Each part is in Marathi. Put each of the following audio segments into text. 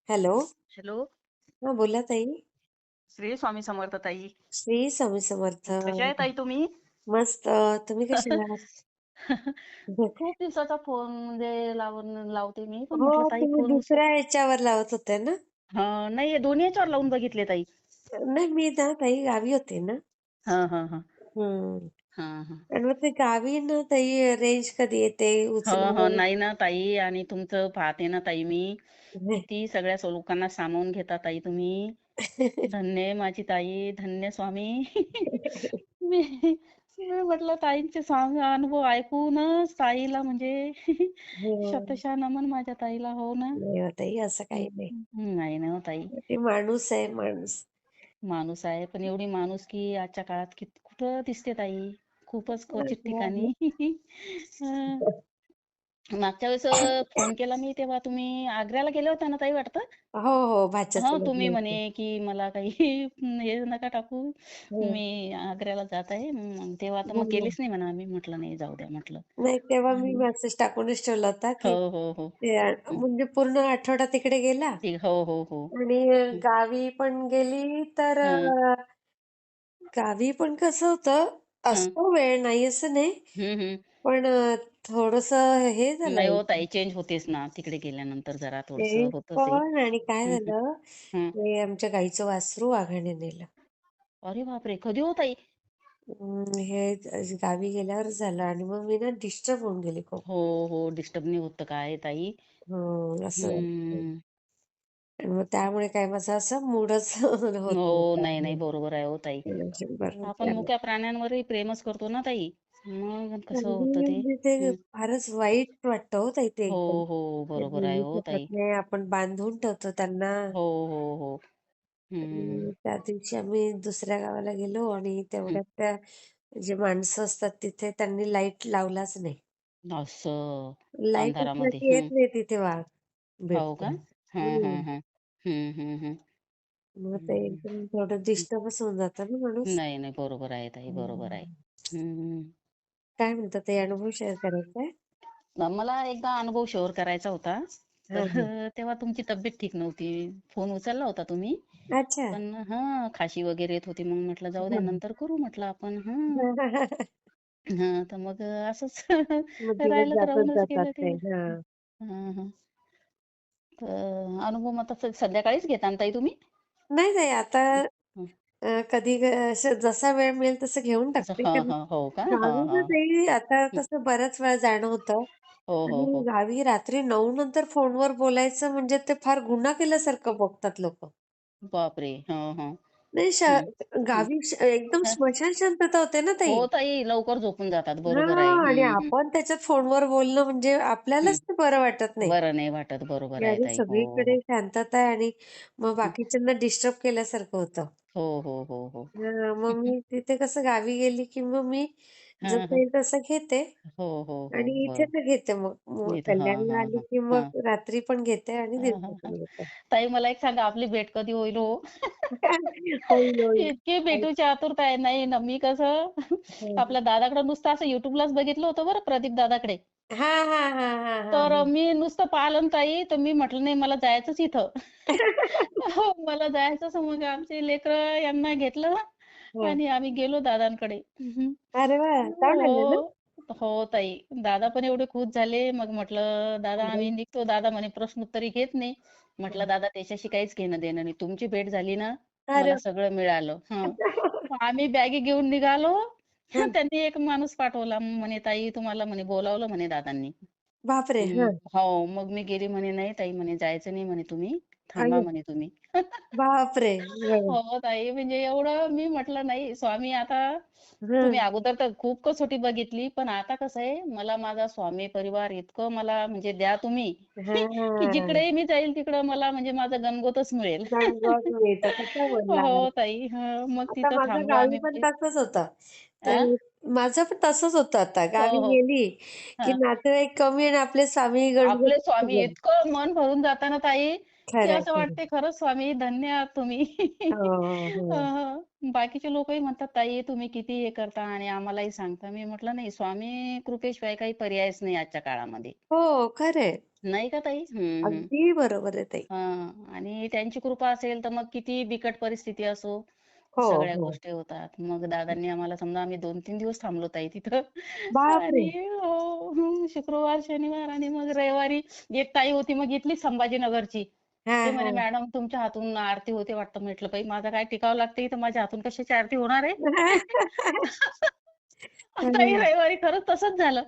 हॅलो. हॅलो. हा, बोला ताई. श्री स्वामी समर्थ ताई. श्री स्वामी समर्थ. कशा आहे ताई तुम्ही? मस्त. तुम्ही कसे आहात? खूप दिवसाचा फोन म्हणजे लावते मी, पण हो, म्हटलं ताई तुम्ही फोन दुसऱ्या ह्याच्यावर लावत होते ना? हां, नाही दोन्ही याच्यावर लावून बघितले ताई. नाही, मी ना ताई गावी होते ना. हां, हां, हां. हम्म. हां, हां. आणि मग ते गावी ना ताई रेंज कधी येते हं, हं. उचलायला. नाही ना ताई आणि तुमचं पाहते ना ताई मी, किती सगळ्या लोकांना सामावून घेता ताई तुम्ही. धन्य आहे माझी ताई, धन्य स्वामी. मी मी म्हटलं ताईंचे अनुभव ऐकूनच ताईला म्हणजे हो. शतशः नमन माझ्या ताईला. हो ना. नाही हो ताई, असं हं, काही नाही. हं. नाही ना हो ताई. ते माणूस आहे, माणूस. माणूस आहे, पण एवढी माणुसकी आजच्या काळात कुठं दिसते ताई. खूपच क्वचित हो, ठिकाणी. हं. मागच्या वेळेस फोन केला मी तेव्हा तुम्ही आग्र्याला गेल्या होत्या ना ताई वाटतं? हो, भाच्याचं हां, लग्न तुम्ही म्हणे, होतं. की मला काही हे नका टाकू. हो. मी आग्र्याला जात आहे. मग तेव्हा तर मग हो. केलीच नाही म्हणा आम्ही. म्हटलं नाही जाऊ द्या म्हटलं. नाही, तेव्हा मी हं. मेसेज टाकूनच ठेवला होता, हो, की हो, हो. ते हं. म्हणजे पूर्ण आठवडा तिकडे गेला. हो, हो, हो. आणि हं. गावी पण गेली तर हं, गावी पण कसं होतं, हं. असतो वेळ नाही असं नाही. हं, हं. पण थोडंसं हे नाही झालं. हो ताई चेंज होतेच ना. तिकडे गेल्यानंतर जरा ते थोडंसं होतं ते. पण आणि काय हं, हं. झालं, हं. ते आमच्या गाईचं वासरू वाघाने नेलं. अरे बापरे! कधी हो ताई? हे गावी गेल्यावर झालं आणि मग मी ना डिस्टर्ब होऊन गेली खूप. हो, हो. डिस्टर्ब नाही होत काय ताई? असं. हं. आणि मग त्यामुळे काय माझा असा मूडच होत हो. नव्हता. नाही, नाही. बरोबर आहे हो ताई. बरं आपण त्यामुळे मुक्या प्राण्यांवरही प्रेमच करतो ना ताई. मग कसं होतं अगदी ते? म्हणजे ते हं. फारच वाईट वाटतं हो ताई ते हो, एकदम. हो. ते बरोबर आहे बोलू हो शकत ताई. नाही. आपण बांधून ठेवतो त्यांना. हो, हो, हो. हं, आणि त्या दिवशी आम्ही दुसऱ्या गावाला गेलो आणि हं. तेवढ्यात त्या जे माणसं असतात तिथे त्यांनी लाईट लावलाच नाही. असं लाईट असलं अंधारामध्ये. की येत हं. नाही तिथे वाघ हो का? बिबट्या. हं, हं, हं. हं, हं, हं. मग ते हं, एकदम थोडं हं. डिस्टर्बच होऊन जातं ना माणूस. नाही, नाही. बरोबर आहे ताई, बरोबर आहे. हं. हं. काय म्हणतात ते अनुभव शेअर करायचा आहे? मला एकदा अनुभव शेअर करायचा होता. तर हां, हां. तेव्हा तुमची तब्येत ठीक नव्हती. फोन उचलला होता तुम्ही. अच्छा. पण खाशी वगैरे येत होती. मग म्हटलं जाऊ द्या हां. नंतर करू म्हटलं आपण. हं. तर मग असंच मग दिवस राहिलं तर जातच राहूनच जातात गेलं ते. ते. हां. हं, हं. तर अनुभव मग तसं संध्याकाळीच घेता ना ताई तुम्ही? नाही, नाही आता हं. कधी असं जसा वेळ मिळेल तसं घेऊन तसं टाकते. हां, कारण हां. हो का? हां, गावी ना हां. ताई आता हं. कसं बऱ्याच वेळा जाणं होतं हो, हो, आणि हो. गावी रात्री 9 नंतर फोनवर बोलायचं म्हणजे ते फार गुन्हा केल्यासारखं बघतात लोकं. बापरे! हं, हं. नाही हं, हं. गावी एकदम हं. स्मशान शांतता होते ना हो ताई. ताई, लवकर झोपून जातात. बरोबर आहे. हां. आणि हं, आपण त्याच्यात फोनवर बोलणं म्हणजे हं. आपल्यालाच ते बरं वाटत नाही. बरं नाही वाटत. बरोबर की आहे अरे ताई. हो, सगळीकडे हो. शांतता आहे आणि मग हं. बाकीच्यांना डिस्टर्ब केल्यासारखं होतं. हो, हो, हो, हो. हां, मग मी तिथे कसं गावी गेली की मग मी हां, जसं हां. येईल तसं घेते हो, हो, हो. आणि इथे बरोबर. तर घेते मग मी तर हां, कल्याणला हां, आली हां. की हां. मग रात्री पण घेते आणि हां, दिवसा हां, हां. पण घेते. ताई मला एक सांगा आपली भेट कधी होईल हो? होईल, होईल. इतकी आणि भेटूची आतुरता आहे. नाही ना मी कसं हं. आपल्या दादाकडे नुसतं असं YouTubeलाच बघितलं होतं बरं प्रदीप दादाकडे. हां, हां, हां, हां, हां, तर हां. मी नुसतं पाहिलं ना ताई, तर मी म्हटलं नाही मला जायचंच इथं. हो, मला जायचंच मग आमचे लेकरं यांना घेतलं हं. आणि आम्ही गेलो दादांकडे. अरे वाह! जाऊन आले ना? हो. हो ताई. दादा पण एवढे खुश झाले. मग म्हटलं, "दादा आम्ही हं. निघतो." दादा म्हणे, "प्रश्नोत्तरी घेत नाही." म्हटलं, हं. "दादा त्याच्याशी काहीच घेणं-देणं नाही. तुमची भेट झाली ना, अरे मला सगळं मिळालं." हं. मग आम्ही बॅगी घेऊन निघालो. हं. त्यांनी एक माणूस पाठवला. म्हणे, "ताई तुम्हाला" म्हणे, बोलावलं म्हणे दादांनी. बापरे! हं. हो. मग मी गेली म्हणे, "नाही ताई," म्हणे, "जायचं नाही," म्हणे, "तुम्ही. थांबा," अय्यो! म्हणे, "तुम्ही." बापरे! बघा. हो ताई, म्हणजे एवढं मी म्हटलं नाही स्वामी आता तुम्ही हं. अगोदर तर खूप कसोटी बघितली, पण आता कसं आहे, मला माझा स्वामी परिवार इतकं मला म्हणजे द्या तुम्ही, की हां. जिकडेही मी जाईल तिकडं मला म्हणजे माझं गणगोतच मिळेल. दंडवत मिळतं. कसं बोललात. हो ताई. हं, मग आता तिथं माझं थांबलो गावी आम्ही पण म्हणजे तसंच होतं. आ? तर माझं पण तसंच होतं आता. हो, गावी हो. गेली, की हां. नातेवाईक कमी आणि आपले स्वामी आपले गणपती स्वामी सगळे. इतकं मन भरून जातं ना ताई, ते खरंय, असं खरंय. वाटते खरंच स्वामी धन्य आहात तुम्ही. हो, हो, हो. बाकीचे लोकही म्हणतात, "ताई तुम्ही किती हे करता आणि आम्हालाही सांगता." मी म्हटलं, "नाही, स्वामी कृपेशिवाय काही पर्यायच नाही आजच्या काळामध्ये." हो, खरंय. नाही का ताई? हं, हं. अगदी बरोबर आहे ताई. हां. आणि त्यांची कृपा असेल तर मग किती बिकट परिस्थिती असो, हो, सगळ्या हो. गोष्टी होतात. मग दादांनी आम्हाला समजा आम्ही 2-3 दिवस थांबलो ताई तिथं. बापरे! आणि हो, शुक्रवार, शनिवार आणि मग रविवारी एक ताई होती मग इथलीच संभाजीनगरची. ते हां, म्हणे, हां. "मॅडम तुमच्या हातून आरती होते वाटतं." म्हटलं, "बाई माझं काय टिकावं लागते इथं माझ्या हातून कशाची आरती होणार आहे?" आता हे हं. रविवारी खरंच तसंच झालं.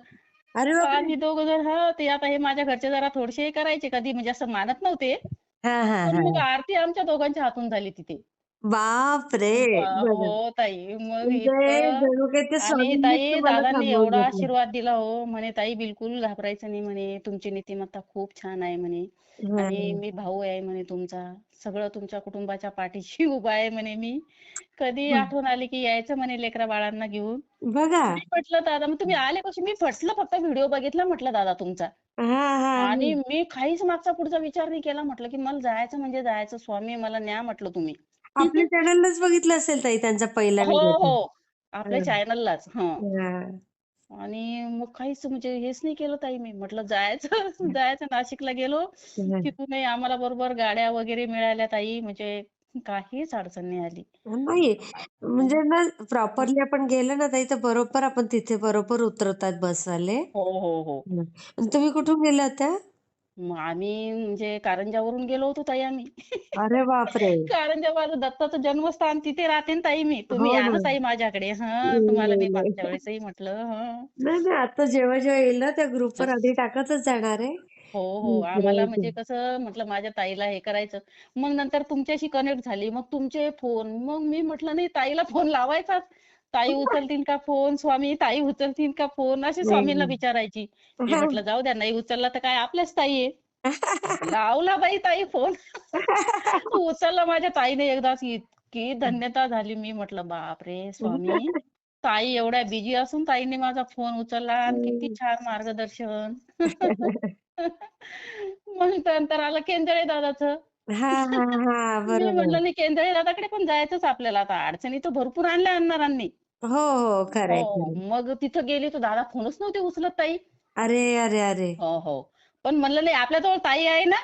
अरे बापरे! आम्ही दोघं जण ते आता हे माझ्या घरचे जरा थोडेसे हे करायचे कधी म्हणजे असं मानत नव्हते. हां, हां, पण मग हां. आरती आमच्या दोघांच्या हातून झाली तिथे. बापरे! बघा. हो ताई. मग म्हणजे इतकं जणू काही ते आणि स्वामींनीच ताई तुम्हाला दादांनी थांबवून एवढा घेतलं. आशीर्वाद दिला हो. म्हणे, "ताई बिलकुल घाबरायचं नाही," म्हणे, "तुमची नीतिमत्ता खूप छान आहे," म्हणे "आणि हां. मी भाऊ आहे," म्हणे, "तुमचा. सगळं तुमच्या कुटुंबाच्या पाठीशी उभा आहे," म्हणे मी. "कधी हं. आठवण आली की यायचं," म्हणे, "लेकरा-बाळांना घेऊन." बघा. मी म्हटलं, "दादा मग तुम्ही आले कसे?" मी म्हटलं, "फक्त व्हिडिओ बघितला," म्हटलं, "दादा तुमचा." हां, हां, आणि हां. मी काहीच मागचा पुढचा विचार नाही केला. म्हटलं, की मला जायचं म्हणजे जायचं. स्वामी मला न्या म्हटलं तुम्ही. आपल्या चॅनललाच बघितलं असेल ताई त्यांचा पहिला हो, व्हिडिओ तो. हो. आपल्या हां. चॅनललाच. हं. हां. आणि मग काहीच म्हणजे हेच नाही केलं ताई मी. म्हटलं जायचं जायचं नाशिकला गेलो. हं. तिथूनही आम्हाला बरोबर गाड्या वगैरे मिळाल्या ताई. म्हणजे काहीच अडचण नाही आली. नाही, हं, म्हणजे ना हं. प्रॉपरली आपण गेलो ना ताई, तर बरोबर आपण तिथे बरोबर उतरवतात बसवाले. हो, हो, हो. हं. आणि तुम्ही कुठून गेल्या होत्या? मग आम्ही म्हणजे कारंजावरून गेलो होतो ताई आम्ही. अरे बापरे! कारंजा माझं दत्ताचं जन्मस्थान तिथे राहते ना ताई मी. हो तुम्ही या ना ना. ताई माझ्याकडे. हं, येईल, तुम्हाला मी येईल, मागच्या येईल. वेळेसही म्हटलं. हं. नाही, नाही. आता जेव्हा येईल ना त्या ग्रुपवर आधी टाकतच जाणार आहे. हो, हो. इकडे आम्हाला इथे. म्हणजे कसं म्हटलं माझ्या ताईला हे करायचं. मग नंतर तुमच्याशी कनेक्ट झाली. मग तुमचे फोन. मग मी म्हटलं नाही ताईला फोन लावायचाच. ताई उचलतील का फोन? स्वामी ताई उचलतील का फोन? असे नाही, स्वामींना नाही. विचारायची. मी म्हटलं जाऊ द्या नाही उचलला तर काय आपल्याच ताई आहे. लावला बाई ताई फोन. उचलला माझ्या ताईने एकदाच इतकी धन्यता झाली. मी म्हटलं बापरे! स्वामी ताई एवढ्या बिझी असून ताईने माझा फोन उचलला आणि किती हं. छान मार्गदर्शन. मग नंतर आलं केंदळे दादाचं. हां, हां, हां. मी बरोबर. म्हटलं नाही केंदळे दादाकडे पण जायचंच आपल्याला आता. अडचणी तर भरपूर आणल्या आणणारांनी. हो, हो. खरंय, हो. खरंय. मग तिथं गेली तर दादा फोनच नव्हते उचलत ताई. अरे, अरे, अरे! हो, हो. पण म्हणलं नाही आपल्याजवळ ताई आहे ना.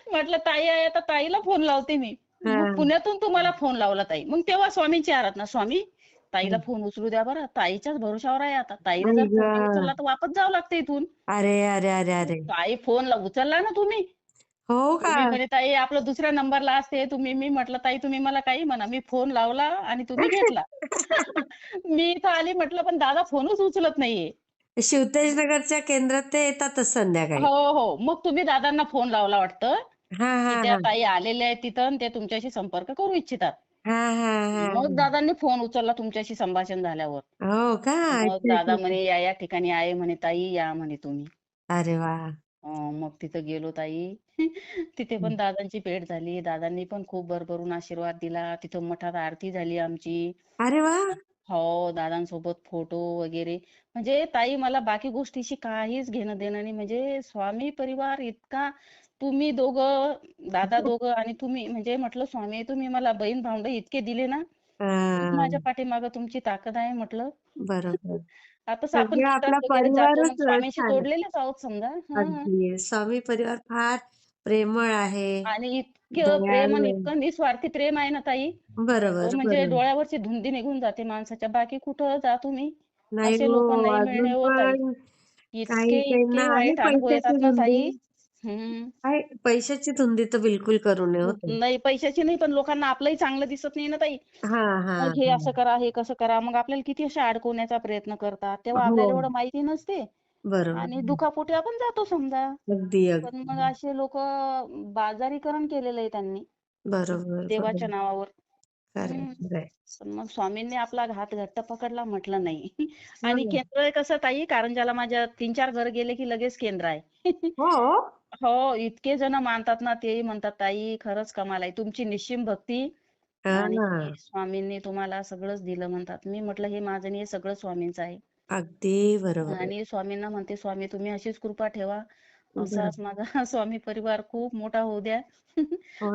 म्हटलं ताई आहे आता ताईला फोन लावते मी. मग हां. पुण्यातून तुम्हाला फोन लावला ताई. मग तेव्हा स्वामींची आराधना. स्वामी ताईला हं. फोन उचलू द्या बरं. ताईच्याच भरोश्यावर आहे आता. ताईने आई जर फोन नाही गं! उचलला तर वापस जावं लागतं इथून. अरे, अरे, अरे, अरे! ताई फोन उचलला ना तुम्ही? हो का? तुम्ही म्हणे ताई आपलं दुसऱ्या नंबरला असते तुम्ही. मी म्हटलं ताई तुम्ही मला काही म्हणा. मी फोन लावला आणि तुम्ही घेतला. मी इथं आली म्हटलं पण दादा फोनच उचलत नाहीये. शिवतेज नगरच्या केंद्रात ते येतातच संध्याकाळी. हो, हो. मग तुम्ही दादांना फोन लावला वाटतं, हां, की हां, त्या हां. ताई आलेल्या आहेत तिथं आणि ते तुमच्याशी संपर्क करू इच्छितात. हां, हां, हां, मग हां. दादांनी फोन उचलला तुमच्याशी संभाषण झाल्यावर. हो का? मग अच्छा, अच्छा, दादा अच्छा. म्हणे, "या ठिकाणी आहे," म्हणे, "ताई या," म्हणे, "तुम्ही." अरे वाह! मग तिथं गेलो ताई. तिथे हं. पण दादांची भेट झाली. दादांनी पण खूप भरभरून आशीर्वाद दिला. तिथं मठात आरती झाली आमची. अरे वाह! हो, दादांसोबत फोटो वगैरे. म्हणजे ताई मला बाकी गोष्टीशी काहीच घेणं-देणं नाही. म्हणजे स्वामी परिवार इतका तुम्ही दोघं, दादा दोघं आणि तुम्ही म्हणजे म्हटलं, "स्वामी तुम्ही मला बहीण-भावंड इतके दिले ना, हीच माझ्या हां. पाठीमागे तुमची ताकद आहे," म्हटलं. बरोबर. आता आपण म्हणजे आपला केंद्रात वगैरे जातो, मग परिवारच स्वामींशी छान आहे. जोडलेलेच आहोत समजा. हं. अगदी. स्वामी परिवार फार प्रेमळ आहे, आणि इतकं प्रेम दयाळू आणि आहे. इतकं निस्वार्थी प्रेम आहे ना ताई, बरोबर, म्हणजे बरोबर. डोळ्यावरची धुंदी निघून जाते माणसाच्या. बाकी कुठं जा तुम्ही, नाही असे हो, लोकं नाही मिळणे अजून हो ताई. पण काही इतके, काहींना इतके आहे वाईट अनुभव पैशाची येतात ना धुंदी. ताई. हं. आहे पैशाची धुंदी तर बिलकुल करू नये हो ताई. नाही पैशाची नाही, पण लोकांना आपलंही चांगलं दिसत नाही ना ताई. हां, हां, मग हे हां. असं करा, हे कसं करा. मग आपल्याला किती असे अडकवण्याचा प्रयत्न करतात. तेव्हा हो, आपल्याला एवढं माहिती नसते आणि बरोबर. दुखापोटी आपण जातो समजा. अगदी, पण मग अगदी. असे लोकं बाजारीकरण केलेलं आहे त्यांनी बरोबर, देवाच्या बरोबर. नावावर. खरंय, हं. खरंय. पण मग स्वामींनी आपला हात घट्ट पकडला म्हटलं नाही. हो आणि ना. केंद्र कसं ताई कारंजाला माझ्या 3-4 घर गेले की लगेच केंद्र आहे. हो? हो, इतके जण मानतात ना, तेही म्हणतात, "ताई खरंच कमाल आहे. तुमची निश्चिम भक्ती हां आणि ना. स्वामींनी तुम्हाला सगळंच दिलं," म्हणतात. मी म्हटलं, "हे माझं नाही, हे सगळं स्वामींचं आहे." अगदी बरोबर आहे. आणि स्वामींना म्हणते, "स्वामी तुम्ही अशीच कृपा ठेवा. बरं. असाच माझा स्वामी परिवार खूप मोठा होऊ द्या.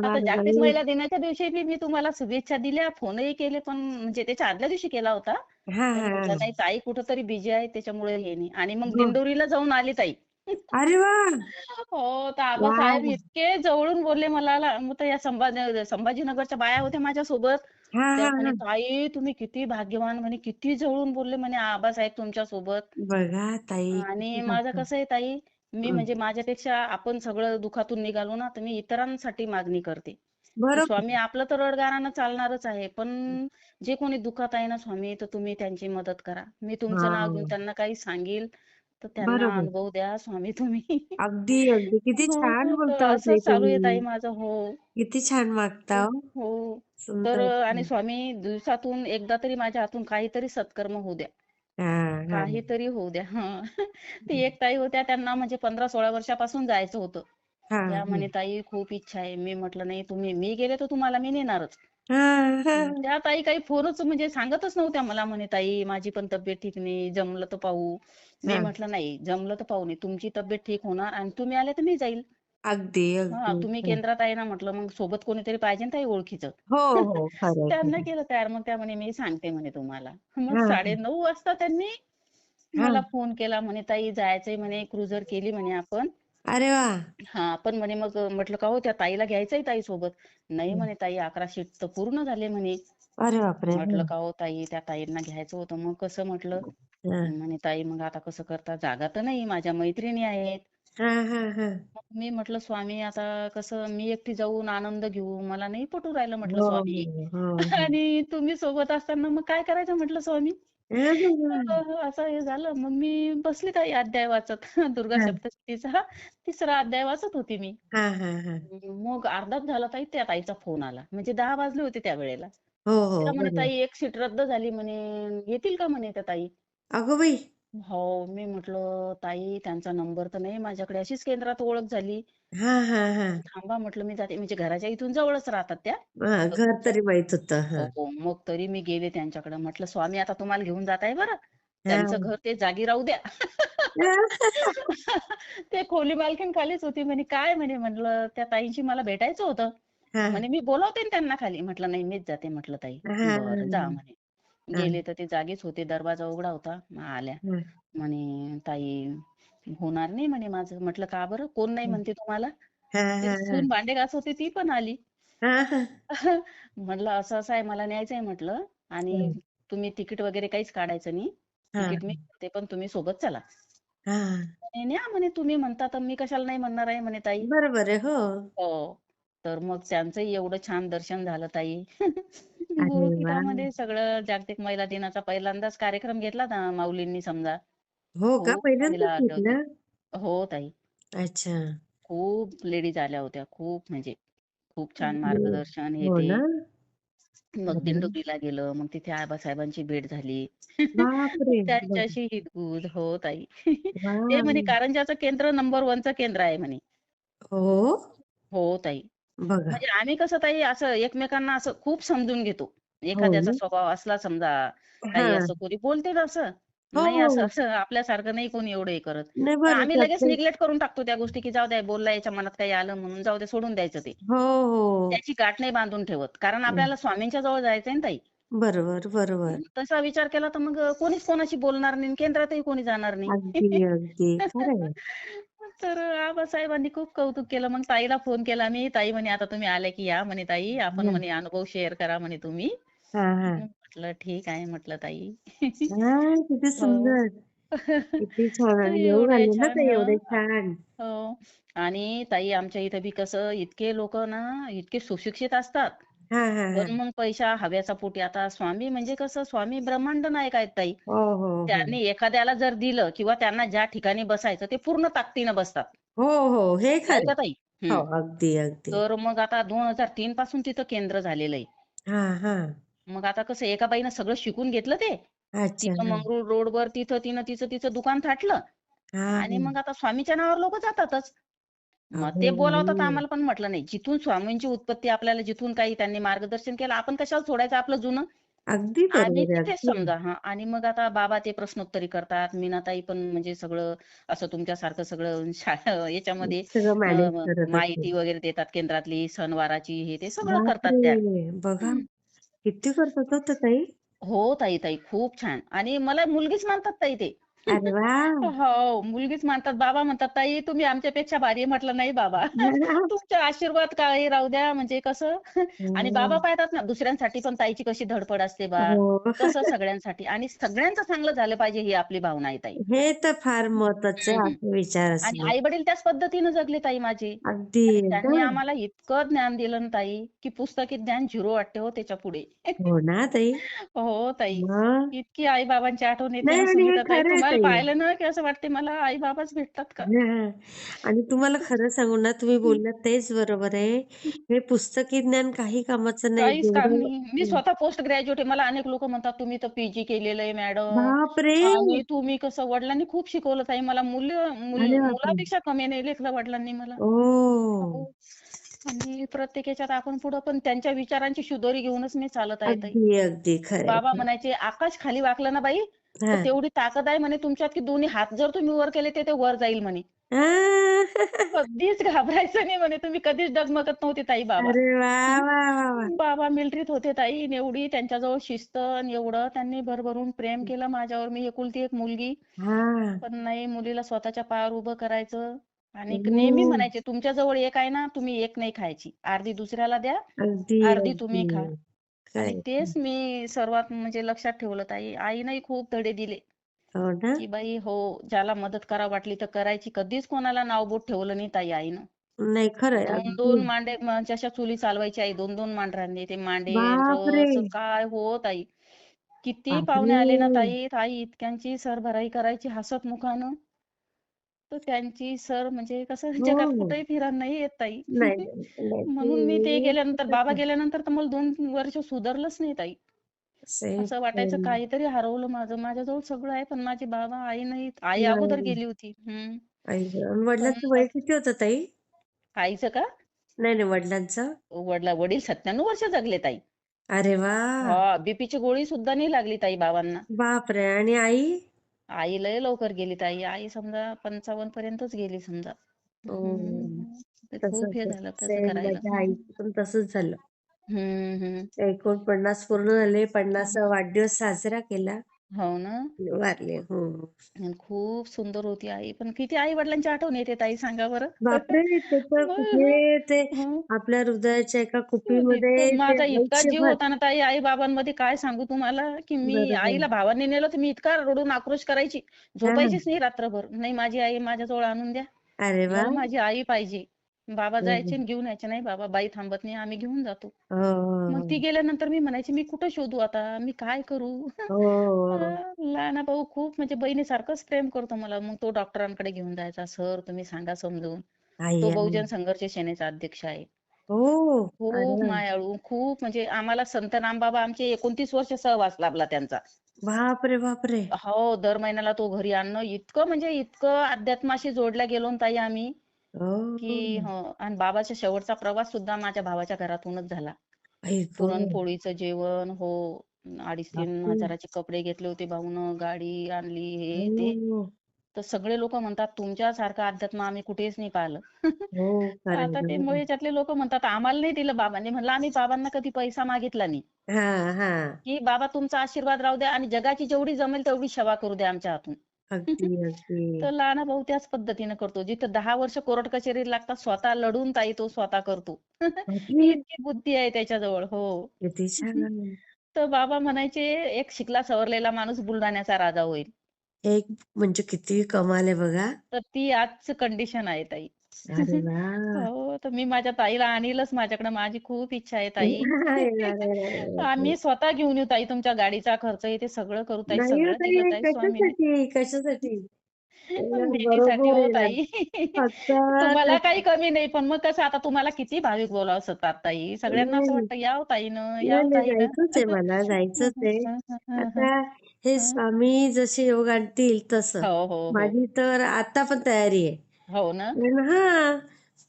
आता होणार जागतिक बाई. महिला दिनाच्या दिवशी बी मी तुम्हाला शुभेच्छा दिल्या, फोनही केले, पण म्हणजे त्याच्या आदल्या दिवशी केला होता. हां, पण म्हटलं हां. नाही ताई कुठेतरी बिझी आहे त्याच्यामुळे हे नाही. आणि मग हो. दिंडोरीला जाऊन आली ताई. अरे वाह! हो, तर आबासाहेब वाह! इतके जवळून बोलले मला. मग तर या संभाजीनगरच्या बाया होत्या माझ्यासोबत. हां, त्या हां, म्हणे, हां. "ताई तुम्ही किती भाग्यवान," म्हणे, "किती जवळून बोलले," म्हणे, "आबासाहेब तुमच्यासोबत." बघा ताई किती आणि माझं मस्त. कसं आहे ताई, मी हं. म्हणजे माझ्यापेक्षा आपण सगळं दुःखातून निघालो ना, तर मी इतरांसाठी मागणी करते, की बरोबर. स्वामी आपलं तर रडगाणं चालणारच आहे, पण जे कोणी दुःखात आहे ना स्वामी, तर तुम्ही त्यांची मदत करा. मी तुमचं नाव घेऊन हां. त्यांना काही सांगील, तर त्यांना बरोबर. अनुभव द्या स्वामी तुम्ही. अगदी, अगदी. किती छान हो, तर बोलता हो ताई असंच चालू आहे ताई तुम्ही. माझं. हो. किती छान वागता हो. हो. हो. तर सुंदर. आणि स्वामी दिवसातून एकदा तरी माझ्या हातून काहीतरी सत्कर्म होऊ द्या. हां, हां. काहीतरी होऊ द्या. हां. ती एक ताई होत्या त्यांना म्हणजे 15-16 वर्षापासून जायचं होतं. हां, त्या हं. म्हणे, "ताई खूप इच्छा आहे." मी म्हटलं, "नाही तुम्ही मी गेले तर तुम्हाला मी नेणारच." हां, हां. त्या ताई काही फोनच म्हणजे सांगतच नव्हत्या मला. म्हणे, "ताई माझी पण तब्येत ठीक नाही. जमलं तर पाहू." मी हां. म्हटलं, "नाही जमलं तर पाहू नाही. तुमची तब्येत ठीक होणार आणि तुम्ही आले तर मी जाईल." अगदी, हां, अगदी. तुम्ही हं. केंद्रात आहे ना म्हटलं, मग सोबत कोणीतरी पाहिजे ना ताई ओळखीचं. हो, हो. खरंय, त्यांना खरंय. केलं तयार. मग त्या म्हणे, "मी सांगते," म्हणे, "तुम्हाला." मग हां, हां. 9:30 वाजता त्यांनी मला हां. फोन केला. म्हणे, "ताई जायचंय," म्हणे, "क्रुझर केली," म्हणे, "आपण." अरे वाह! हां, पण म्हणे मग म्हटलं, "का हो त्या ताईला घ्यायचंय ताई सोबत?" "नाही," हं. म्हणे, "ताई 11 सीट तर पूर्ण झाले," म्हणे. अरे बापरे! म्हटलं, हं. "का हो ताई त्या ताईंना घ्यायचं होतं." "मग कसं?" म्हटलं. हां. म्हणे, "ताई मग आता कसं करता? जागा तर नाही, माझ्या मैत्रिणी आहेत." हां, हां, हां. मग मी म्हटलं, "स्वामी आता कसं मी एकटी जाऊन आनंद घेऊ, मला नाही पटू राहिलं," म्हटलं, हो, "स्वामी. हो, हो, हो. आणि तुम्ही सोबत असताना मग काय करायचं?" म्हटलं, "स्वामी." हां, असं हे झालं. मग मी बसली ताई अध्याय वाचत. दुर्गा हां. सप्तशतीचा 3रा अध्याय वाचत होती मी. हां, हां, हां. मग अर्धाच झाला ताई त्या ताईचा फोन आला. म्हणजे 10 वाजले होते त्यावेळेला. हो, हो. त्या म्हणे, बरोबर. "ताई एक सीट रद्द झाली," म्हणे, "येतील का?" म्हणे त्या ताई. अगं बाई! हो, मी म्हटलं, "ताई त्यांचा नंबर तर नाही माझ्याकडे." अशीच केंद्रात ओळख झाली. हां, हां, हां. "थांबा," म्हटलं, "मी जाते." म्हणजे घराच्या इथून जवळच राहतात त्या. हां, घर तरी माहीत होतं. हो, हां. हो. मग तरी मी गेले त्यांच्याकडे. म्हटलं, "स्वामी आता तुम्हाला घेऊन जात आहे बरं. त्यांचं हां. घर ते जागी राहू द्या." ते खोली मालकीण खालीच होती. म्हणे, "काय?" म्हणे. म्हटलं, "त्या ताईंशी मला भेटायचं होतं." हां. म्हणे, "मी बोलावते ना त्यांना खाली." म्हटलं, "नाही, मीच जाते." म्हटलं, "ताई." हां, "बरं, जा." म्हणे. हां, गेले तर ते जागीच होते. दरवाजा उघडा होता. मग आल्या. हां, म्हणे, "ताई, होणार नाही," म्हणे, "माझं." म्हटलं, "का बरं? कोण नाही हां. म्हणते तुम्हाला?" हां, ते हां, हां. सून भांडे घासत होती, ती पण आली. हां, हां. म्हटलं, "असं-असं आहे, मला न्यायचंय," म्हटलं, "आणि हं. तुम्ही तिकीट वगैरे काहीच काढायचं नाही. हां, तिकीट मी करते, पण तुम्ही सोबत चला." हां. म्हणे, "न्या," म्हणे, "तुम्ही म्हणता तर मी कशाला नाही म्हणणार आहे," म्हणे, "ताई." बरोबर आहे. हो. हो. तर मग त्यांचंही एवढं छान दर्शन झालं ताई. अरे वाह! गुरुपीठामध्ये सगळं जागतिक महिला दिनाचा पहिल्यांदाच कार्यक्रम घेतला ना माऊलींनी समजा. हो का? खूप पहिल्यांदाच महिला आल्या होत्या. घेतलं? हो ताई. अच्छा. खूप लेडीज आल्या होत्या. खूप म्हणजे खूप छान हं. मार्गदर्शन हे हो ते. ना? मग अरे वाह! दिंडोरीला गेलं. मग तिथे आबासाहेबांची भेट झाली. बापरे! बघा. त्यांच्याशी हितगुज. हो ताई. ते म्हणे वाह! कारंजाचं केंद्र नंबर 1चं केंद्र आहे म्हणे. हो? हो ताई. बघा. म्हणजे आम्ही कसं ताई असं एकमेकांना असं खूप समजून घेतो. हो एखाद्याचा ना? स्वभाव असला समजा, काही हां. असं कोणी बोलते ना असं, हो, नाही असं हो. असं आपल्यासारखं नाही कोणी एवढं हे करत. नाही तर बरं आम्ही लगेच प्रत्येक निग्लेक्ट करून टाकतो त्या गोष्टी, की जाऊ द्या बोलला याच्या मनात काही आलं म्हणून जाऊ दे सोडून द्यायचं ते. हो, हो. त्याची गाठ नाही बांधून ठेवत. कारण हं. आपल्याला स्वामींच्या जवळ जायचंय ना ताई. बरोबर, बरोबर. तसा विचार केला तर मग कोणीच कोणाशी बोलणार नाही आणि केंद्रातही कोणी जाणार नाही. अगदी, अगदी. खरं आहे. तर आबासाहेबांनी खूप कौतुक केलं. मग ताईला फोन केला मी. ताई म्हणे, "आता तुम्ही आल्या की या," म्हणे, "ताई आपण," हां, म्हणे, "अनुभव शेअर करा," म्हणे, "तुम्ही." हां, हां. म्हटलं, "ठीक आहे," म्हटलं, "ताई." हां, किती हो. सुंदर. किती छान तर आणि येऊ एवढे घातले ना छान ते एवढे छान. हो. आणि ताई आमच्या इथं बी कसं इतके लोकं ना, इतके सुशिक्षित असतात. हां, हां, पण हां. मग पैसा हव्याचा पोटी आता स्वामी म्हणजे कसं स्वामी ब्रह्मांड नायक आहेत ताई. हो, हो, हो. त्यांनी एखाद्याला जर दिलं किंवा त्यांना ज्या ठिकाणी बसायचं ते पूर्ण ताकदीनं बसतात. हो, हो. हे नाही खरं का आहे. ताई? हो, हं. अगदी, अगदी. तर मग आता 2003 पासून तिथं केंद्र झालेलं आहे. हां, हां. मग आता कसं एका बाईनं सगळं शिकून घेतलं ते. अच्छा. तिथं हां. मंगरुळ रोडवर तिथं तिनं तिचं दुकान थाटलं हां, आणि हां. मग आता स्वामीच्या नावावर लोकं जातातच. मग अगो ते बोलावतात बाई! आम्हाला पण म्हटलं नाही. जिथून स्वामींची उत्पत्ती आपल्याला जिथून काही त्यांनी मार्गदर्शन केलं आपण कशाला सोडायचं आपलं जुनं? अगदी आणि बरोबर आहे. तिथेच अगदी. समजा हां. आणि मग आता बाबा ते प्रश्नोत्तरी करतात. मीनाताई पण म्हणजे सगळं असं तुमच्यासारखं सगळं याच्यामध्ये सगळं मॅनेज करत असतील. माहिती वगैरे देतात केंद्रातली, सणवाराची हे ते सगळं करतात त्या. बापरे! बघा किती करतात हो त्या ताई. हो ताई, ताई. खूप छान. आणि मला मुलगीच मानतात ताई ते. अरे वाह! हो, मुलगीच मानतात. बाबा म्हणतात, "ताई तुम्ही आमच्यापेक्षा भारी आहे." म्हटलं, "नाही बाबा, तुमचे आशीर्वाद काही राहू द्या." म्हणजे कसं आणि बाबा हं. पाहतात ना, दुसऱ्यांसाठी पण ताईची कशी धडपड असते बा, हो. तसं सगळ्यांसाठी आणि सगळ्यांचं चांगलं झालं पाहिजे ही आपली भावना आहे ताई. हे तर फार महत्वाचे हं, हं. असे विचार आणि असणे. आई-वडील त्याच पद्धतीनं जगले ताई माझे. अगदी आणि त्यांनी एकदम. आम्हाला इतकं ज्ञान दिलं ना ताई, की पुस्तकी ज्ञान झिरो वाटते हो त्याच्यापुढे. हो ना ताई. हो ताई. मग इतकी आई-बाबांची आठवण येते नाही ना आणि हे सुनीताताई, खरं आहे तुम्हाला ताई. पाहिलं ना, की असं वाटते मला आई-बाबाच भेटतात का? हां. आणि तुम्हाला खरं सांगू ना, तुम्ही हं, बोललात तेच बरोबर आहे. हं. हे पुस्तकी ज्ञान काही कामाचं नाही. काहीच काम जेवढं नाही. मी स्वतः पोस्ट ग्रॅज्युएट आहे. मला अनेक लोकं म्हणतात, "तुम्ही तर पी-जी केलेलं आहे मॅडम बापरे! आणि तुम्ही कसं" वडिलांनी खूप शिकवलं ताई मला. अरे बापरे! मुलापेक्षा कमी नाही लेखलं वडिलांनी मला. ओह! हो. आणि प्रत्येक ह्याच्यात आपण पुढं पण त्यांच्या विचारांची शिदोरी घेऊनच मी चालत आहे ताई. अगदी, अगदी. खरं आहे, बाबा खरं. म्हणायचे, "आकाश खाली वाकलं ना बाई, तर हां. तेवढी ताकद आहे म्हणे तुमच्यात, की दोन्ही हात जर तुम्ही वर केले, तर ते वर जाईल म्हणे. कधीच घाबरायचं नाही म्हणे. तुम्ही कधीच डगमगत नव्हते ताई बाबा." अरे वाह, हं. वाह, वाह, वाह! बाबा मिलिटरीत होते ताई आणि एवढी त्यांच्याजवळ शिस्त आणि एवढं त्यांनी भरभरून प्रेम केलं माझ्यावर. मी एकुलती एक मुलगी. हां. पण नाही मुलीला स्वतःच्या पायावर उभं करायचं आणि नेहमी हं. म्हणायचे, "तुमच्याजवळ एक आहे ना, तुम्ही एक नाही खायची. अर्धी दुसऱ्याला द्या, अगदी, अर्धी तुम्ही खा." अगदी. आणि खरं तेच मी सर्वात म्हणजे लक्षात ठेवलं ताई. आईनंही खूप धडे दिले, हो ना? की बाई हो, ज्याला मदत करावी वाटली तर करायची. कधीच कोणाला नावबोट ठेवलं नाही ताई आईनं. नाही खरं आहे. अगदी. 2-2 मांडे म्हणजे अशा चुली चालवायची आई 2-2 मांडरांनी. ते मांडे, बापरे! रस काय हो ताई. किती पाहुणे बापरे! आले ना ताई, ताई इतक्यांची सरभराई करायची हसत-मुखानं. तर त्यांची सर म्हणजे कसं हो, जगात हो. कुठेही फिरायला नाही येत ताई. नाही, नाही, नाही. म्हणून मी ते ती गेल्यानंतर खूपच बाबा आहे. गेल्यानंतर तर मला 2 वर्ष सुधारलंच नाही ताई. सेम, असं वाटायचं सेम. काहीतरी हरवलं माझं. माझ्याजवळ सगळं आहे, पण माझी बाबा, आई नाही. आई अगोदर नाही. गेली होती. हं. आई गं! आणि पण वडिलांचं वय किती होतं ताई? आईचं का? नाही, नाही वडिलांचं? वडील 97 वर्ष जगले ताई. अरे वाह! हां, बीपीची गोळी सुद्धा नाही लागली ताई बाबांना. बापरे! आणि आई? आई लय लवकर गेली ताई. आई समजा 55 पर्यंतच गेली समजा. ओह! हं. ते खूप तसंच हे आहे. झालं तसं सेम करायला. माझ्या हं. आईचं पण तसंच झालं. हं, हं. 49 पूर्ण झाले. हं, 50वा हं. वाढदिवस साजरा केला. हो ना. वारले. हो. आणि खूप सुंदर होती आई. पण किती आई-वडिलांची आठवण येते ताई सांगा बरं? बापरे! ते तर मग कुठे ते हं. आपल्या हृदयाच्या एका कुपीमध्ये इतकं ते माझा इतका जीव आयुष्यभर होता ना ताई आई-बाबांमध्ये काय सांगू तुम्हाला, की मी बरोबर. आईला भावाने नेलं तर मी इतका रडून आक्रोश करायची. हां. झोपायचीच नाही रात्रभर. नाही माझी आई माझ्याजवळ आणून द्या. अरे मला वाह! माझी आई पाहिजे. बाबा हं, जायचे हं. आणि घेऊन यायचे. नाही बाबा बाई थांबत नाही आम्ही घेऊन जातो. हो, हो, मग ती हो. गेल्यानंतर मी म्हणायचे, "मी कुठं शोधू आता? मी काय करू?" हो, हो, हो. लहाना भाऊ खूप म्हणजे बहिणीसारखंच प्रेम करतो मला. मग तो डॉक्टरांकडे घेऊन जायचा. "सर तुम्ही सांगा समजून." आई तो आहे. बहुजन संघर्ष सेनेचा अध्यक्ष आहे. हो. अरे खूप वाह! मायाळू, खूप म्हणजे आम्हाला संत नामबाबा आमचे 29 वर्ष सहवास लाभला त्यांचा. बापरे, बापरे! हो, दर महिन्याला तो घरी आणणं इतकं म्हणजे इतकं अध्यात्माशी जोडल्या गेलो ना ताई आम्ही, हो. की हं आणि बाबाचा शेवटचा प्रवास सुद्धा माझ्या भावाच्या घरातूनच झाला. आई गं! पुरणपोळीचं जेवण हो, 2,500-3 बापरे! हजाराचे कपडे घेतले होते भाऊनं, गाडी आणली, हे ते. हो, तर सगळे लोकं म्हणतात, "तुमच्यासारखं अध्यात्म आम्ही कुठेच नाही पाहिलं." हो. खरं आहे. आता ते मग बरोबर. याच्यातले लोकं म्हणतात, "आम्हाला नाही दिलं बाबांनी." म्हणलं, "आम्ही बाबांना कधी पैसा मागितला नाही, हां, हां. की बाबा तुमचा आशीर्वाद राहू द्या आणि जगाची जेवढी जमेल तेवढी सेवा करू द्या आमच्या हातून." अगदी, अगदी. तर लहाना भाऊ त्याच पद्धतीनं करतो. जिथं 10 वर्ष कोर्ट कचेरीला लागतात, स्वतः लढून ताई तो स्वतः करतो. बापरे! इतकी बुद्धी आहे त्याच्याजवळ. हो. किती छान. तर बाबा म्हणायचे, "एक शिकला सवरलेला माणूस बुलढाण्याचा राजा होईल." एक म्हणजे किती कमाल आहे बघा. तर ती आजची कंडिशन आहे ताई. अरे वाह! हो, तर मी माझ्या ताईला आणीलच माझ्याकडे. माझी खूप इच्छा आहे ताई. अरे, अरे, अरे, अरे. आम्ही स्वतः घेऊन येऊ ताई तुमच्या गाडीचा खर्च हे ते सगळं करू ताई. नाही हो सगळं ताई, दिलं हे ताई स्वामींनी. कशासाठी? कशासाठी? भेटीसाठी बरोबर हो आहे ना. ताई. फक्त तुम्हाला काही तसं कमी नाही. पण मग कसं आता तुम्हाला किती भाविक बोलावं असतात ताई. सगळ्यांना असं नाही, वाटतं यावं ताईनं, नाही, यावं नाही ताईनं. जायचंच आहे मला, हं, जायचंच हं, आहे. हं, हं, हं, हं, आता हे हं. स्वामी जसे योग आणतील तसं. हो, हो, हो. माझी तर आता पण तयारी आहे. हो ना? पण हां,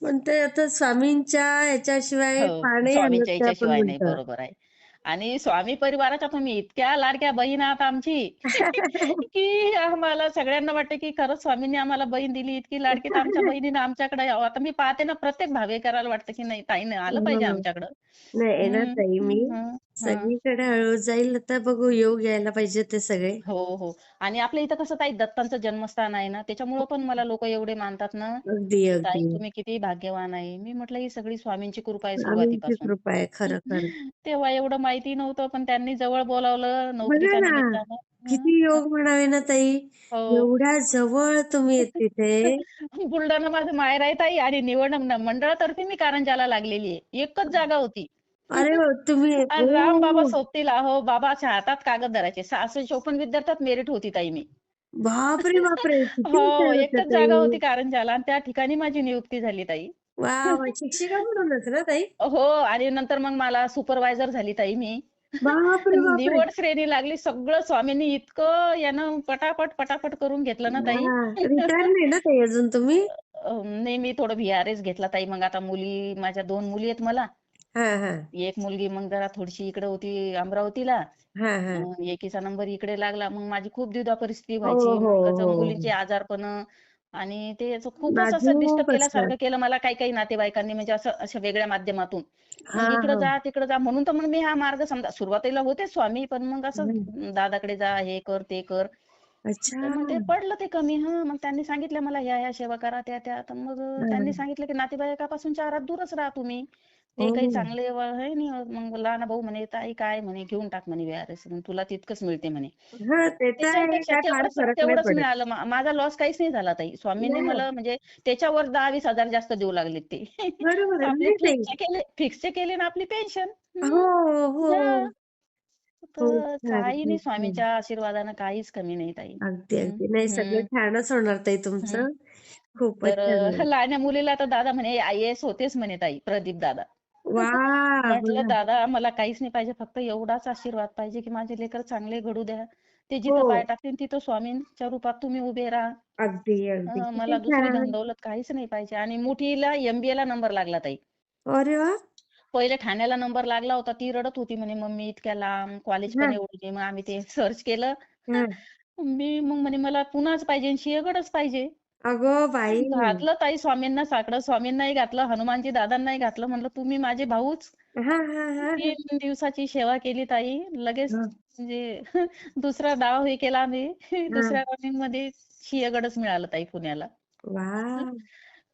पण ते आता स्वामींच्या ह्याच्याशिवाय हो. पाणी स्वामींच्या हलत नाही आपण ह्याच्याशिवाय नाही. म्हणतो. बरोबर आहे. आणि स्वामी परिवाराच्या तुम्ही इतक्या लाडक्या बहीण आहात आमची, की आम्हाला सगळ्यांना वाटतं, की खरंच स्वामींनी आम्हाला बहीण दिली. इतकी लाडकी तर आमच्या बहिणीनं आमच्याकडे यावं. आता मी पाहते ना प्रत्येक भावेकराला वाटतं, की नाही ताईनं आलं पाहिजे हं. आमच्याकडं. नाही येणार हं, ताई मी. हं, हं. सगळीकडे हळू जाईल आता बघू योग यायला पाहिजे ते सगळे. हो, हो. आणि आपल्या इथं कसं ताई दत्तांचं जन्मस्थान आहे ना, त्याच्यामुळं पण मला लोकं एवढे मानतात ना, अगदी, ताई अगदी. तुम्ही किती भाग्यवान आहे. मी म्हटलं ही सगळी स्वामींची कृपा आहे स्वामींची सुरुवातीपासून. कृपा आहे. खरं, खरं. तेव्हा एवढं माहिती नव्हतं, पण त्यांनी जवळ बोलावलं बघा नोकरीच्या ना, निमित्तानं. हं, किती हं. योग म्हणावे ना ताई. हो. एवढ्या जवळ तुम्ही आहेत तिथे. बुलढाणा माझं माहेर आहे ताई आणि निवड मंडळातर्फे मी कारंजाला लागलेली आहे. एकच जागा होती. अरे हो, तुम्ही आणि रामबाबा हो. सोबतीला हो, बाबाच्या हातात कागद धरायचे. 654 विद्यार्थ्यात मेरिट होती ताई मी. बापरे, बापरे! किती हो, हुशार होत्या एकच जागा ताई. होती कारंजाला आणि त्या ठिकाणी माझी नियुक्ती झाली ताई. वाह! वाह! शिक्षिका म्हणूनच ना ताई? हो आणि नंतर मग मला सुपरवायझर झाली ताई मी. बापरे, बापरे! निवड श्रेणी लागली. सगळं स्वामींनी इतकं यानं पटापट, पटापट करून घेतलं ना ताई. हां, रिटायर नाही ना ताई अजून तुम्ही? नाही मी थोडं व्ही-आर-एस घेतला ताई. मग आता माझ्या 2 मुली आहेत मला. हां, हां. एक मुलगी मग जरा थोडीशी इकडे होती अमरावतीला. हां, हां. एकीचा नंबर इकडे लागला. मग माझी खूप द्विधा परिस्थिती हो, व्हायची. हो, मग कसं हो, मुलींचे हो. आजारपणं आणि ते असं खूपच असं डिस्टर्ब नाजूक असतात. केल्यासारखं केलं मला काही-काही नातेवाईकांनी म्हणजे असं अशा वेगळ्या माध्यमातून. मग हां, इकडं हां. जा, तिकडं जा म्हणून तर मग मी हा मार्ग समजा सुरुवातीला होते स्वामी, पण मग असं हं. दादाकडे जा, हे कर, ते कर. तर अच्छा. मग ते पडलं ते कमी. मग त्यांनी सांगितलं मला ह्या-ह्या सेवा करा, त्या-त्या. तर मग त्यांनी हां. सांगितलं की नातेवाईकापासूनच्या आहारात दूरच राहा तुम्ही. ते काही हो. चांगले हे नाही होत. मग लहान भाऊ म्हणे, "ताई काय म्हणे घेऊन टाक म्हणे व्ही-आर-एस. तुला तितकंच मिळते म्हणे." हां, ते तर आहे. त्याच्यापेक्षा काय फार तेवढंच फरक नाही तेवढंच पडत. मिळालं. माझा लॉस काहीच नाही झाला ताई. स्वामींनी नाही. मला म्हणजे त्याच्यावर 10,000-20,000 जास्त देऊ लागलेत ते. बरोबर आहे. आपले नाही ताई. फिक्सचे केले ना आपली पेन्शन. हो, हो. खूप तर छान, काही नाही खूप छान. स्वामींच्या आशीर्वादानं काहीच कमी नाही ताई. अगदी, हं, अगदी. नाही सगळं हं, छानच होणार ताई हं. तुमचं. खूपच तर छान होईल. लहान्या मुलीला तर दादा म्हणे आय-ए-एस होतेच म्हणे ताई, प्रदीप दादा. वाह! म्हटलं, बघा. "दादा मला काहीच नाही पाहिजे. फक्त एवढाच आशीर्वाद पाहिजे, की माझे लेकरं चांगले घडू द्या. ते जिथं पाय हो. टाकतील तिथं स्वामींच्या रूपात तुम्ही उभे राहा. अगदी, अगदी. मला किती दुसरी छान. धनदौलत काहीच नाही पाहिजे." आणि मोठीला एम-बी-एला नंबर लागला ताई. अरे वाह! पहिले ठाण्याला नंबर लागला होता. ती रडत होती म्हणे, "मम्मी इतक्या लांब, कॉलेज पण हां, एवढं नाही." मग आम्ही ते सर्च केलं. हां. मग म्हणे, "मला पुणाच पाहिजे आणि सिंहगडच पाहिजे." अगं बाई! घातलं ताई स्वामींना साकडं. स्वामींनाही घातलं, हनुमानजी दादांनाही घातलं. म्हटलं, "तुम्ही माझे भाऊच." हां, हां, हां, 3 दिवसाची सेवा केली ताई. लगेच हां. म्हणजे दुसरा डाव हे केला आम्ही. हां. दुसऱ्या रनिंगमध्ये सिंहगडच मिळालं ताई पुण्याला. वाह!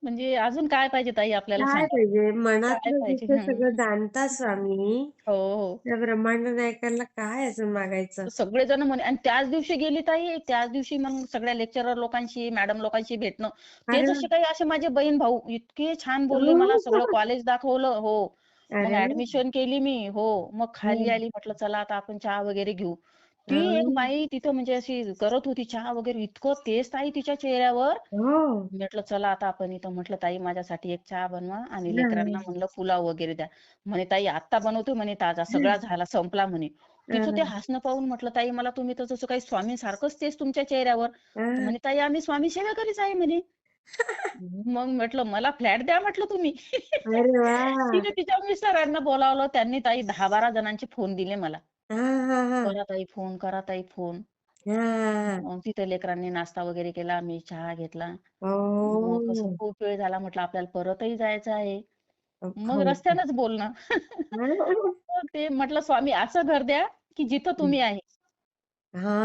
म्हणजे अजून काय पाहिजे ताई आपल्याला काय सांगा? पाहिजे काय मनातलं पाहिजे? जिथे हं. सगळं जाणता स्वामी, हो, हो. त्या ब्रह्मांड नायकाला काय अजून मागायचं? सगळेजण म्हणे आणि त्याच दिवशी गेली ताई. त्याच दिवशी मग सगळ्या लेक्चरर लोकांशी, मॅडम लोकांशी भेटणं. ते अरे वाह! जसे काही असे माझे बहीण-भाऊ इतके छान बोलले मला. सगळं हो. कॉलेज दाखवलं. हो. मग अरे वाह! ॲडमिशन केली मी. हो. मग खाली हं. आली. म्हटलं चला आता आपण चहा वगैरे घेऊ. ती एक हां. बाई तिथं म्हणजे अशी करत होती चहा वगैरे. इतकं तेज ताई तिच्या चेहऱ्यावर. हो. म्हटलं चला आता आपण इथं म्हटलं ताई माझ्यासाठी एक चहा बनवा आणि लेकरांना हां, म्हणलं पुलाव वगैरे द्या. म्हणे ताई आत्ता बनवते म्हणे ताजा सगळा झाला संपला म्हणे. तिचं ते हां, हसणं पाहून म्हटलं ताई मला तुम्ही तर जसं काही स्वामींसारखंच तेच तुमच्या चेहऱ्यावर. तर हां. म्हणे ताई आम्ही स्वामी सेवेकरीच आहे म्हणे. मग म्हटलं मला फ्लॅट द्या म्हटलं तुम्ही. अरे वाह! तिने तिच्या मिस्टरांना बोलावलं. त्यांनी ताई 10-12 जणांचे फोन दिले मला. हां, हां, हां. करा ताई फोन, करा ताई फोन. हां. मग तिथे लेकरांनी नाश्ता वगैरे केला. मी चहा घेतला. मग कसं ओह! खूप वेळ झाला म्हटलं आपल्याला परतही जायचं आहे. मग हो. रस्त्यानंच बोलणं. मग ते म्हटलं स्वामी असं घर द्या, की जिथं तुम्ही आहे.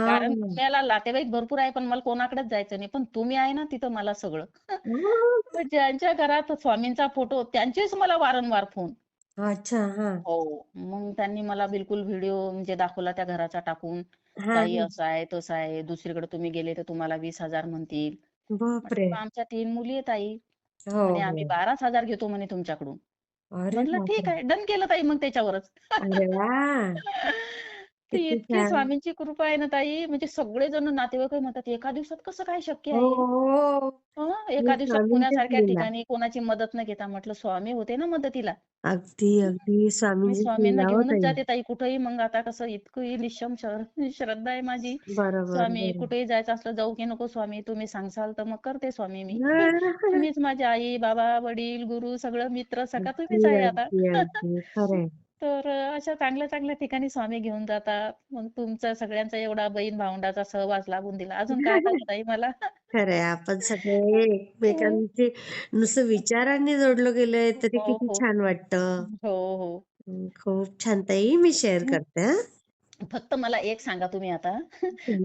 कारण हां. पुण्याला नातेवाईक भरपूर आहे, पण मला कोणाकडेच जायचं नाही. पण तुम्ही आहे ना, तिथं मला सगळं. हां. मग ज्यांच्या घरात स्वामींचा फोटो त्यांचेच मला वारंवार फोन. अच्छा. हां. हो. मग त्यांनी मला बिलकुल व्हिडिओ म्हणजे दाखवला त्या घराचा टाकून. हां, ताई हां. असं आहे, तसं आहे. दुसरीकडे तुम्ही गेले तर तुम्हाला 20,000 म्हणतील. बापरे! म्हटलं आमच्या 3 मुली आहेत आई. हो, म्हणे आम्ही हो. 12,000 घेतो म्हणे तुमच्याकडून. अरे म्हटलं ठीक बापरे! आहे. डन केलं ताई मग त्याच्यावरच. अरे वाह! ती किती इतकी छान. स्वामींची कृपा आहे ना ताई, म्हणजे सगळेजण नातेवाईक म्हणतात, "एका दिवसात कसं काय शक्य हो, आहे?" हो. एका ही दिवसात स्वामींचीच पुण्यासारख्या लीला. ठिकाणी कोणाची मदत न घेता. म्हटलं स्वामी होते ना मदतीला. अगदी, अगदी मी स्वामींचीच स्वामींना लीला हो घेऊनच ताई. जाते ताई कुठेही. मग आता कसं इतकी निश्चम श्रद्धा आहे माझी. बरोबर, स्वामी बरोबर. कुठेही जायचं असलं, जाऊ की नको स्वामी तुम्ही सांगसाल तर मग करते स्वामी मी. हां. तुम्हीच माझी आई, बाबा, वडील, गुरु सगळं मित्र सखा तुम्हीच अगदी, आहे आता. अगदी, अगदी. खरं आहे. तर अशा चांगल्या-चांगल्या ठिकाणी स्वामी घेऊन जातात. मग तुमचा सगळ्यांचा एवढा बहीण-भावंडाचा सहवास लाभून दिला. अजून काय पाहिजे ताई मला? खरंय, आपण सगळे हं. एकमेकांची नुसतं विचारांनी जोडलं गेलोय तरी हो, किती हो. छान वाटतं. हो, हो. खूप छान ताई, मी शेअर हं. करते हां. फक्त मला एक सांगा तुम्ही आता.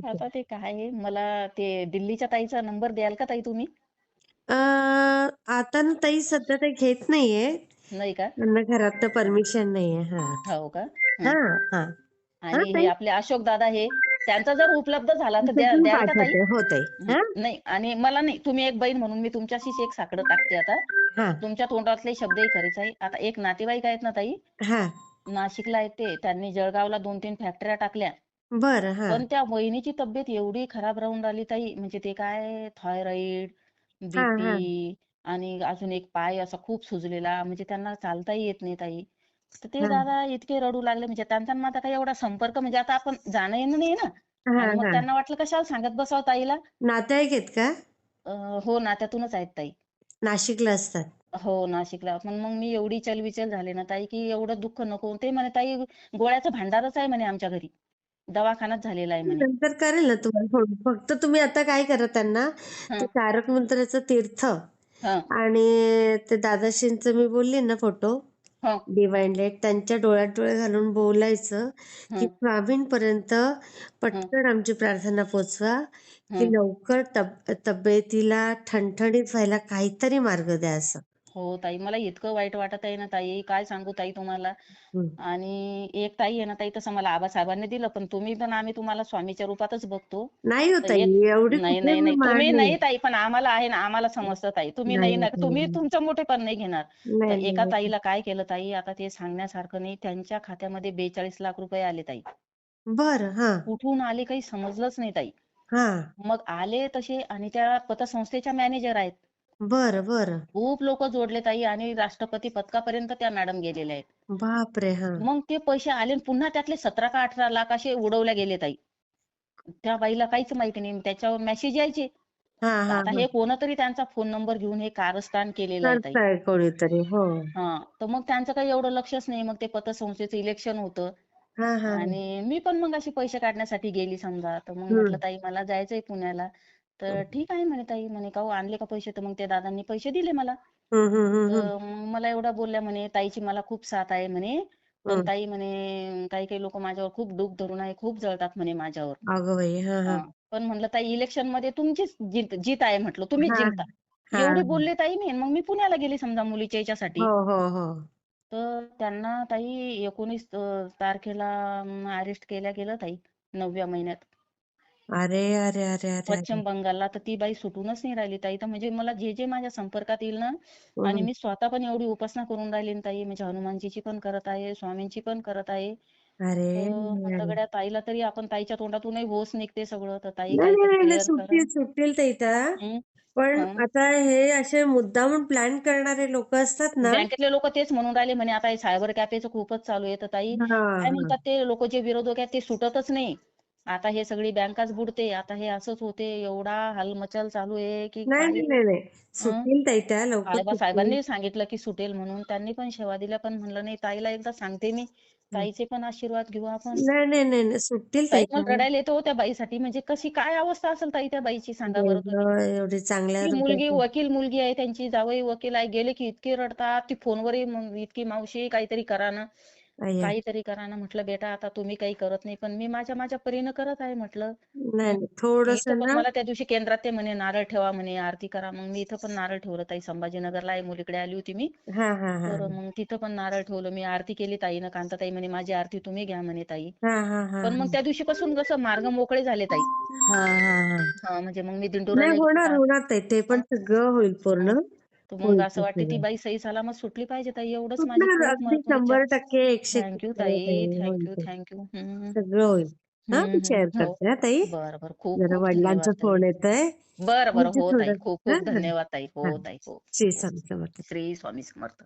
आता ते काय आहे, मला ते दिल्लीच्या ताईचा नंबर द्याल का ताई तुम्ही? अ, आता ना ताई सध्या ते घेत नाहीये. नाही का? त्यांना घरात तर परमिशन नाहीये. हां. हो का? हं. हां, हां. हां आणि हे ताई, आपले अशोक दादा हे, त्यांचा जर उपलब्ध झाला तर ते पण द्याल का ताई? पाठवते. हो ताई. हं. हां, नाही आणि मला नाही, तुम्ही एक बहीण म्हणून मी तुमच्याशीच एक साकडं टाकते आता. हां, तुमच्या तोंडातले शब्दही खरेच आहे. आता एक नातेवाईक आहेत ना ताई, हां. नाशिकला आहेत ते. त्यांनी जळगावला 2-3 फॅक्टऱ्या टाकल्या. बरं. हां. पण त्या वहिनीची तब्येत एवढी खराब राहून राहिली ताई, म्हणजे ते काय थायरॉइड, हां, हां. बीपी आणि अजून एक पाय असा खूप सुजलेला, म्हणजे त्यांना चालताही येत नाही ताई. तर ते हां. दादा इतके रडू लागले, म्हणजे त्यांचा आणि माझा काही एवढा संपर्क म्हणजे आता आपण जाणं-येणं नाही ना. आणि हां, मग हां. त्यांना वाटलं कशाला सांगत बसावं ताईला. नातेवाईक आहेत का? अ, हो, नात्यातूनच आहेत ताई. नाशिकला असतात. हो, नाशिकला. पण मग मी एवढी चलबिचल झाले ना ताई, की एवढं दुःख नको. ते म्हणे, "ताई गोळ्याचं भांडारच आहे म्हणे आमच्या घरी. दवाखानाच झालेला आहे म्हणे." नंतर करेल ना तुम्हाला फोन. फक्त तुम्ही आता काय करा त्यांना, ते हं, तारक मंत्राचं तीर्थ हं, आणि ते दादाश्रींचं मी बोलली ना फोटो, हं, डिव्हाइन लाईट त्यांच्या डोळ्यात डोळे घालून बोलायचं, की हं, स्वामींपर्यंत हं, पटकन आमची प्रार्थना पोहोचवा, की हं. लवकर तब्येतीला ठणठणीत व्हायला काहीतरी मार्ग द्या असं. हो ताई, मला इतकं वाईट वाटत आहे ना ताई, काय सांगू ताई तुम्हाला. हं. आणि एक ताई आहे ना ताई, तसं मला आबासाहेबांनी दिलं, पण तुम्ही पण आम्ही तुम्हाला स्वामीच्या रूपातच बघतो. नाही हो तर ताई, एक एवढी नाही, कुठे नाही, मी नाही. मान तुम्ही नाही. नाही ताई, पण आम्हाला आहे ना, आम्हाला समजतं ताई. तुम्ही नाही नाही, नका, तुम्ही नाही. तुमचं मोठेपण नाही घेणार. तर नाही, एका नाही. ताईला काय केलं ताई, आता ते सांगण्यासारखं नाही. त्यांच्या खात्यामध्ये 42 लाख रुपये आले ताई. बरं. हां, कुठून आले काही समजलंच नाही ताई. हां. मग आले तसे आणि त्या पतसंस्थेच्या मॅनेजर आहेत. बरं, बरं. खूप लोकं जोडले ताई आणि राष्ट्रपती पदकापर्यंत त्या मॅडम गेलेल्या आहेत. बापरे! हां. मग ते पैसे आले आणि पुन्हा त्यातले 17 का 18 लाख असे उडवले गेले ताई. त्या बाईला काहीच माहिती नाही. त्याच्यावर मेसेज यायचे. हां, तर हां, आता हां. हे कोणतरी त्यांचा फोन नंबर घेऊन हे कारस्थान केलेलं आहे ताई. करताय कोणीतरी. हो. हां, तर मग त्यांचं काही एवढं लक्षच नाही. मग ते पतसंस्थेचं इलेक्शन होतं हां, हां, हां. आणि मी पण मग अशी पैसे काढण्यासाठी गेली समजा. तर मग म्हटलं, हं. "ताई मला जायचंय पुण्याला." तर "ठीक आहे," म्हणे ताई. म्हणे, "का हो आणले का पैसे?" तर मग त्या दादांनी पैसे दिले मला. हं, हं, हं, हं. तर मग मला एवढ्या बोलल्या म्हणे, "ताईची मला खूप साथ आहे," म्हणे. "पण हं. ताई," म्हणे, "काही-काही लोकं माझ्यावर खूप डूख धरून आहे, खूप जळतात," म्हणे माझ्यावर. अगं बाई! हां, हां. हां. पण म्हटलं, "ताई इलेक्शनमध्ये तुमचीच जीत आहे," म्हटलं. "तुम्हीच हां, जिंकता." एवढी हां. बोलले ताई मी. मग मी पुण्याला गेली समजा मुलीच्या हो, ह्याच्यासाठी. हो, हो. तर त्यांना ताई 19 तारखेला अरेस्ट केल्या गेलं ताई 9व्या महिन्यात. अरे, अरे, अरे, अरे, अरे! पश्चिम बंगालला. तर ती बाई सुटूनच नाही राहिली ताई. तर म्हणजे मला जे माझ्या संपर्कात येईल ना आणि हं. मी स्वतः पण एवढी उपासना करून राहिली ना ताई, म्हणजे हनुमानजीची पण करत आहे, स्वामींची पण करत आहे. अरे, तर अरे, म्हटलं अरे! गड्या ताईला तरी आपण ताईच्या तोंडातूनही होच निघते सगळं. तर ताई नाही, नाही, काहीतरी नाही, नाही. क्लिअर करा. सुटतील, सुटतील ताई त्या. हं, पण हं. आता हे असे मुद्दामून प्लॅन करणारे लोकं असतात ना. बँकेतले लोकं तेच म्हणून राहिले म्हणे आता हे सायबर कॅफेचं खूपच चालू आहे. तर ताई हां, काय हां. म्हणतात ते लोकं जे विरोधक आहेत ते सुटतच नाही. आता हे सगळी बँकाच बुडते. आता हे असंच होते. एवढा हलमचल चालू आहे की नाही, काय नाही, नाही, नाही. हं. सुटतील ताई त्या, लवकर सुटतील. साहेबांनी सांगितलं की सुटेल म्हणून. त्यांनी पण शेवा दिल्या. पण म्हणलं नाही ताईला एकदा सांगते मी. हं. ताईचे पण आशीर्वाद घेऊ आपण. नाही, नाही, नाही, नाही. सुटतील ताई ताई मला त्या. रडायला येतं हो त्या बाईसाठी. म्हणजे कशी काय अवस्था असेल ताई त्या बाईची सांगा बाई बरं तुम्ही. गं! एवढी चांगल्या ती मुलगी हृदयाची. वकील मुलगी आहे त्यांची जावई वकील आहे. गेले की इतके रडतात. ती फोनवरही मग इतकी "मावशी काहीतरी करा ना, अय्या! काहीतरी करा ना." म्हटलं, "बेटा आता तुम्ही काही करत नाही, पण मी माझ्या माझ्या परीनं करत आहे," म्हटलं. नाही, हं. नाही. इथं थोडंसं पण ना. मला त्या दिवशी केंद्रात ते म्हणे नारळ ठेवा म्हणे, आरती करा. मग मी इथं पण नारळ ठेवलं ताई संभाजीनगरला आहे मुलीकडे आली होती मी. हां, हां, तर हां. मग तिथं पण नारळ ठेवलं. मी आरती केली ताईनं. कांताताई म्हणे, "माझी आरती तुम्ही घ्या," म्हणे ताई. हां, हां, हां, पण मग हां. त्या दिवशीपासून कसं मार्ग मोकळे झाले ताई. हां, हां, हां. हां, म्हणजे मग मी नाही, दिंडोऱ्याला गेली होणार, तर होणार ताई. ते पण हं, सगळं होईल हं. पूर्ण. तर मग होईल असं ते वाटते ती सगळं. बाई सही सलामत सुटली पाहिजे ताई. एवढंच माझी होणार खूप अगदी इच्छा. 100% 101 थँक यू ताई. ताई. होईल थँक यू, ते. Thank you. हं, सगळं होईल. हां, मी हं, शेअर हं. हो. करते हां ताई. बरं, बरं. खूप जरा खूप वडिलांचा धन्यवाद ताई. फोन येतोय. बरं, बरं. म्हणजे हो ताई. थोडं. खूप हां, खूप हां. धन्यवाद ताई. हो हां. ताई. हो. श्री हो. स्वामी समर्थ. श्री स्वामी समर्थ.